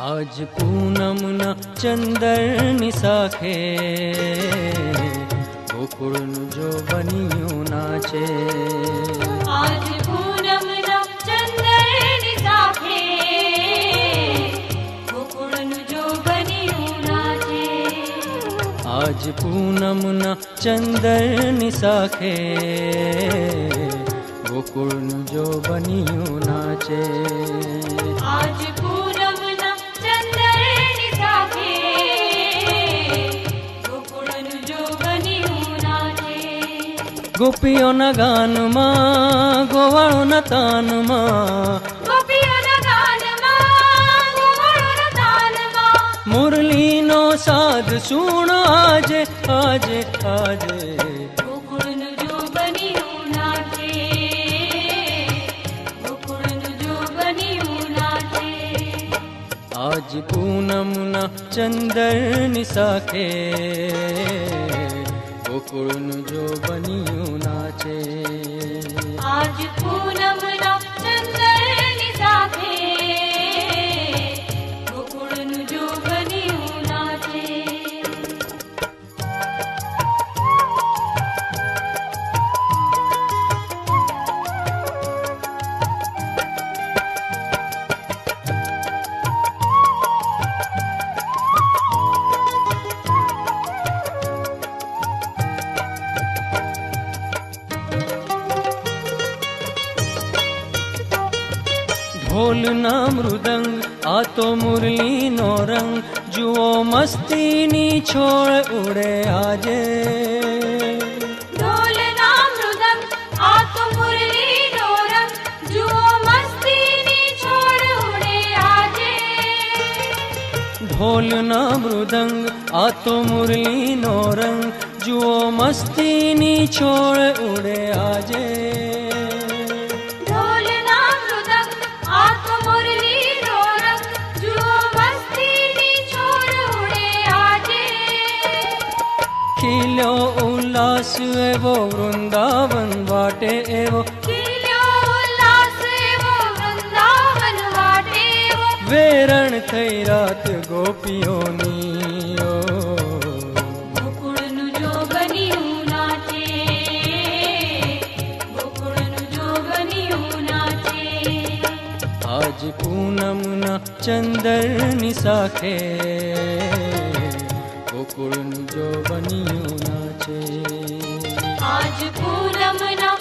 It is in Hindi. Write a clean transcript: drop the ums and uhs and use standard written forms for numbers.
आज पूनम न चंदर निसाखे गोकुळन जो बनियो नाचे। आज पूनम न चंदर निसाखे गोकुळन जो बनियो नाचे। आज पूनम न चंदर निसाखे गोकुळन जो बनियो नाचे। आज पूनम न चंदर निसाखे गोकुळन जो बनियो नाचे। गोपियों न गान मां गोवाळो न तान मां गोपियों न गान मां गोवाळो न तान मां। मुरली नो साध सुनो आजे आजे आजे गोकुळन जो बनियो नाचे। गोकुळन जो बनियो नाचे। आज पूनम न चंदर निसाखे गोकुळन जो बनियो नाचे। आज पूनम न चंदर निसाखे गोकुळन जो बनियो नाचे। ढोल ना मृदंग आ तो मुरली नो रंग जुओ मस्ती नी छोड़ उड़े आजे। ढोल ना मृदंग आ तो मुरली नो रंग जुओ मस्ती नी छोड़ उड़े आजे। ढोल ना मृदंग आ तो मुरली नो रंग जुओ मस्ती नी छोड़ उड़े आजे। ढोल ना मृदंग आ तो मुरली नो रंग जुओ मस्ती नी छोड़ उड़े आजे। खिलो उल्लास एवो वृंदावन वाटे एवो खिल्यो उल्लास एवो वृंदावन वाटे एवो। वेरण थई रात गोपियोनी ओ गोकुळन जो बनियो नाचे। गोकुळन जो बनियो नाचे। आज पूनम न चंदर निसाखे गोकुळन जो बनियो नाचे। आज पूनम न